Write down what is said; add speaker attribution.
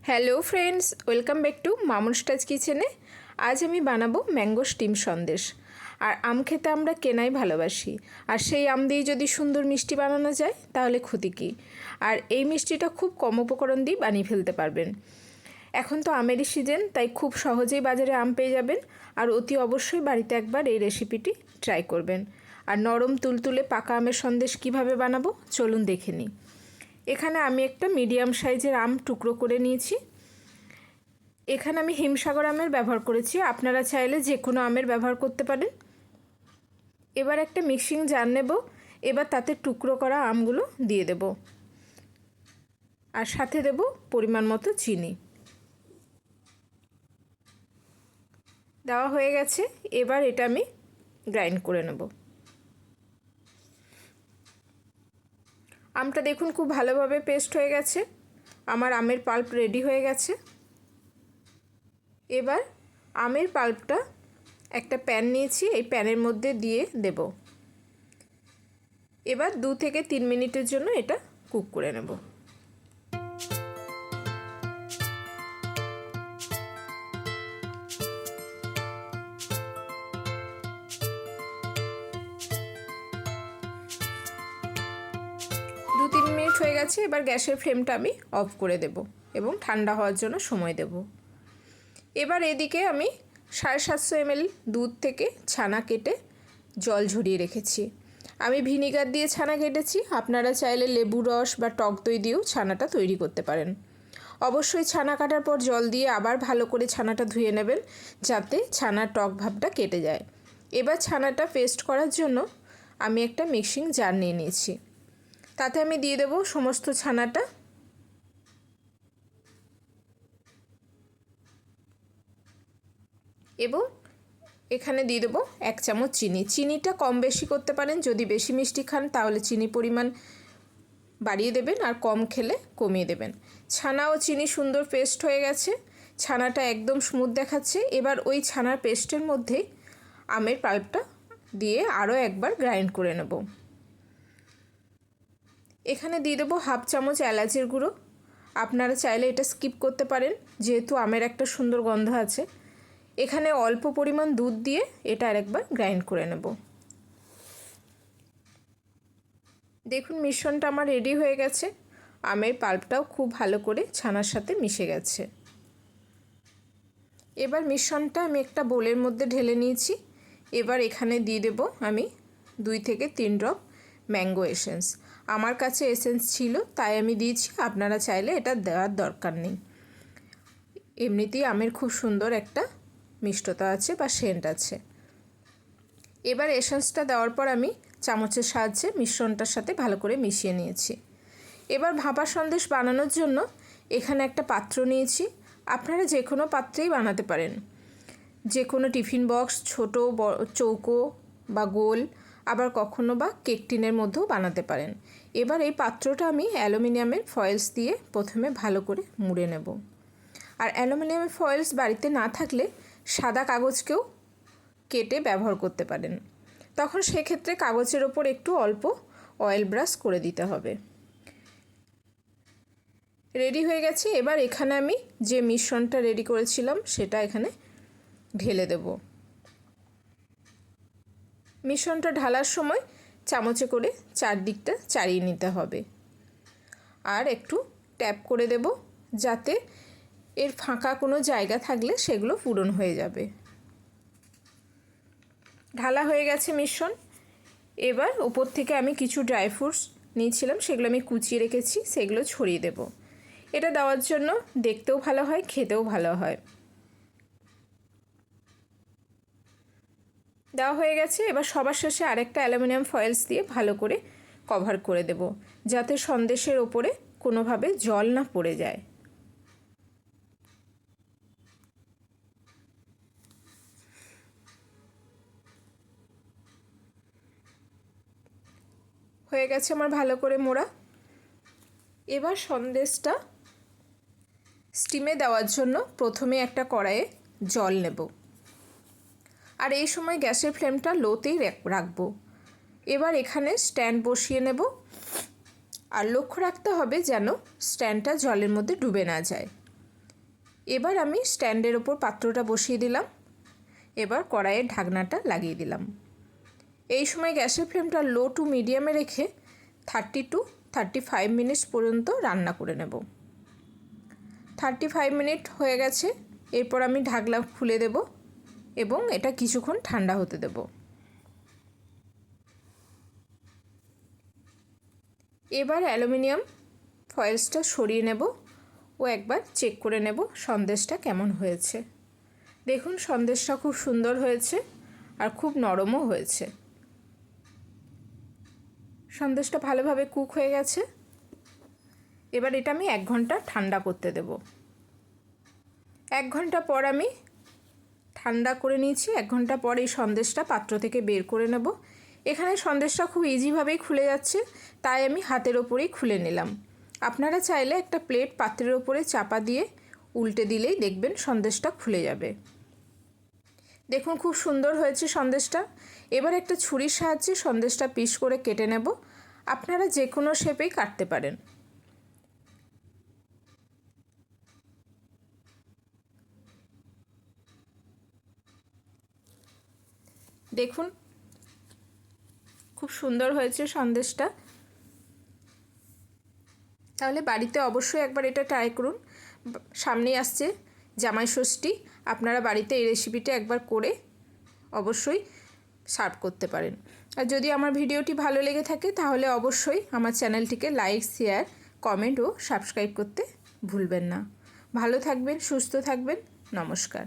Speaker 1: Hello friends, welcome back to Mamun স্টাজ কিচেনে। আজ আমি বানাবো ম্যাঙ্গো স্টিম সন্দেশ। আর আম খেতে আমরা কেনাই ভালোবাসি, আর সেই আম দিয়ে যদি সুন্দর মিষ্টি বানানো যায় তাহলে ক্ষতি কী। আর এই মিষ্টিটা খুব কম উপকরণ দিয়ে বানিয়ে ফেলতে পারবেন। এখন তো আমেরই সিজন, তাই খুব সহজেই বাজারে আম পেয়ে যাবেন। আর অতি অবশ্যই বাড়িতে একবার এই রেসিপিটি ট্রাই করবেন। আর নরম তুলতুলে পাকা আমের সন্দেশ কিভাবে বানাবো চলুন দেখে নিই। এখানে আমি একটা মিডিয়াম সাইজের আম টুকরো করে নিয়েছি। এখানে আমি হিমসাগর আমের ব্যবহার করেছি, আপনারা চাইলে যে কোনো আমের ব্যবহার করতে পারেন। এবার একটা মিক্সিং জার নেব, এবার তাতে টুকরো করা আমগুলো দিয়ে দেব, আর সাথে দেব পরিমাণ মতো চিনি। দেওয়া হয়ে গেছে, এবার এটা আমি গ্রাইন্ড করে নেব। আমটা দেখুন খুব ভালোভাবে পেস্ট হয়ে গেছে, আমার আমের পাল্প রেডি হয়ে গেছে। এবার আমের পাল্পটা একটা প্যান নিয়েছি, এই প্যানের মধ্যে দিয়ে দেব। এবার 2 থেকে 3 মিনিটের জন্য এটা কুক করে নেব। দু 3 মিনিট হয়ে গেছে, এবার গ্যাসের ফ্লেমটা আমি অফ করে দেব এবং ঠান্ডা হওয়ার জন্য সময় দেব। এবার এদিকে আমি 750 ml দুধ থেকে ছানা কেটে জল ঝরিয়ে রেখেছি। আমি ভিনিগার দিয়ে ছানা কেটেছি, আপনারা চাইলে লেবু রস বা টক দই দিয়েও ছানাটা তৈরি করতে পারেন। অবশ্যই ছানা কাটার পর জল দিয়ে আবার ভালো করে ছানাটা ধুয়ে নেবেন, যাতে ছানার টক ভাবটা কেটে যায়। এবার ছানাটা পেস্ট করার জন্য আমি একটা মিক্সিং জার নিয়ে নিয়েছি, তাতে আমি দিয়ে দেব সমস্ত ছানাটা। এবং এখানে দিয়ে দেবো 1 চামচ চিনি। চিনিটা কম বেশি করতে পারেন, যদি বেশি মিষ্টি খান তাহলে চিনি পরিমাণ বাড়িয়ে দেবেন, আর কম খেলে কমিয়ে দেবেন। ছানা ও চিনি সুন্দর পেস্ট হয়ে গেছে, ছানাটা একদম স্মুথ দেখাচ্ছে। এবার ওই ছানার পেস্টের মধ্যে আমের পাল্পটা দিয়ে আরও একবার গ্রাইন্ড করে নেব। এখানে দিয়ে দেবো 1/2 চামচ এলাচের গুঁড়ো, আপনারা চাইলে এটা স্কিপ করতে পারেন যেহেতু আমের একটা সুন্দর গন্ধ আছে। এখানে অল্প পরিমাণ দুধ দিয়ে এটা আরেকবার গ্রাইন্ড করে নেব। দেখুন মিশ্রণটা আমার রেডি হয়ে গেছে, আমের পাল্পটাও খুব ভালো করে ছানার সাথে মিশে গেছে। এবার মিশ্রণটা আমি একটা বোলের মধ্যে ঢেলে নিয়েছি। এবার এখানে দিয়ে দেব আমি 2 থেকে 3 ড্রপ ম্যাঙ্গো এসেন্স। আমার কাছে এসেন্স ছিল তাই আমি দিয়েছি, আপনারা চাইলে এটা দেওয়ার দরকার নেই। এমনিতেই আমের খুব সুন্দর একটা মিষ্টতা আছে বা সেন্ট আছে। এবার এসেন্সটা দেওয়ার পর আমি চামচের সাহায্যে মিশ্রণটার সাথে ভালো করে মিশিয়ে নিয়েছি। এবার ভাপা সন্দেশ বানানোর জন্য এখানে একটা পাত্র নিয়েছি, আপনারা যে কোনো পাত্রেই বানাতে পারেন, যে কোনো টিফিন বক্স, ছোট চৌকো বা গোল, আবার কখনো বা কেক টিনের মধ্যেও বানাতে পারেন। এবার এই পাত্রটা আমি অ্যালুমিনিয়ামের ফয়েলস দিয়ে প্রথমে ভালো করে মুড়ে নেব। আর অ্যালুমিনিয়ামের ফয়েলস বাড়িতে না থাকলে সাদা কাগজকেও কেটে ব্যবহার করতে পারেন, তখন সেক্ষেত্রে কাগজের ওপর একটু অল্প অয়েল ব্রাশ করে দিতে হবে। রেডি হয়ে গেছে, এবার এখানে আমি যে মিশ্রণটা রেডি করেছিলাম সেটা এখানে ঢেলে দেব। মিশ্রণটা ঢালার সময় চামচে করে চারদিকটা চাড়িয়ে নিতে হবে, আর একটু ট্যাপ করে দেব যাতে এর ফাঁকা কোনো জায়গা থাকলে সেগুলো পূরণ হয়ে যাবে। ঢালা হয়ে গেছে মিশ্রণ। এবার উপর থেকে আমি কিছু ড্রাই ফ্রুটস নিয়েছিলাম, সেগুলো আমি কুচিয়ে রেখেছি, সেগুলো ছড়িয়ে দেব। এটা দেওয়ার জন্য দেখতেও ভালো হয়, খেতেও ভালো হয়। দেওয়া হয়ে গেছে, এবার সবার শেষে আরেকটা অ্যালুমিনিয়াম ফয়েলস দিয়ে ভালো করে কভার করে দেব, যাতে সন্দেশের ওপরে কোনোভাবে জল না পড়ে যায়। হয়ে গেছে আমার ভালো করে মোড়া। এবার সন্দেশটা স্টিমে দেওয়ার জন্য প্রথমে একটা কড়াইয়ে জল নেব, আর এই সময় গ্যাসের ফ্লেমটা লোতেই রাখবো। এবার এখানে স্ট্যান্ড বসিয়ে নেব, আর লক্ষ্য রাখতে হবে যেন স্ট্যান্ডটা জলের মধ্যে ডুবে না যায়। এবার আমি স্ট্যান্ডের ওপর পাত্রটা বসিয়ে দিলাম। এবার কড়াইয়ের ঢাকনাটা লাগিয়ে দিলাম। এই সময় গ্যাসের ফ্লেমটা লো টু মিডিয়ামে রেখে 30 to 35 মিনিটস পর্যন্ত রান্না করে নেব। 35 মিনিট হয়ে গেছে। এরপর আমি ঢাকনা খুলে দেব এবং এটা কিছুক্ষণ ঠান্ডা হতে দেব। এবার অ্যালুমিনিয়াম ফয়েলসটা সরিয়ে নেব ও একবার চেক করে নেব সন্দেশটা কেমন হয়েছে। দেখুন সন্দেশটা খুব সুন্দর হয়েছে আর খুব নরমও হয়েছে। সন্দেশটা ভালোভাবে কুক হয়ে গেছে। এবার এটা আমি 1 ঘন্টা ঠান্ডা করতে দেব। 1 ঘন্টা পর আমি ঠান্ডা করে নিয়েছি। 1 ঘন্টা পর এই সন্দেশটা পাত্র থেকে বের করে নেব। এখানে সন্দেশটা খুব ইজিভাবেই খুলে যাচ্ছে, তাই আমি হাতের ওপরেই খুলে নিলাম। আপনারা চাইলে একটা প্লেট পাত্রের ওপরে চাপা দিয়ে উল্টে দিলেই দেখবেন সন্দেশটা খুলে যাবে। দেখুন খুব সুন্দর হয়েছে সন্দেশটা। এবার একটা ছুরির সাহায্যে সন্দেশটা পিস করে কেটে নেব। আপনারা যে কোনো শেপেই কাটতে পারেন। দেখুন খুব সুন্দর হয়েছে সন্দেশটা। তাহলে বাড়িতে অবশ্যই একবার এটা ট্রাই করুন। সামনেই আসছে জামাই ষষ্ঠী, আপনারা বাড়িতে এই রেসিপিটা একবার করে অবশ্যই সার্ভ করতে পারেন। আর যদি আমার ভিডিওটি ভালো লেগে থাকে তাহলে অবশ্যই আমার চ্যানেলটিকে লাইক, শেয়ার, কমেন্ট ও সাবস্ক্রাইব করতে ভুলবেন না। ভালো থাকবেন, সুস্থ থাকবেন। নমস্কার।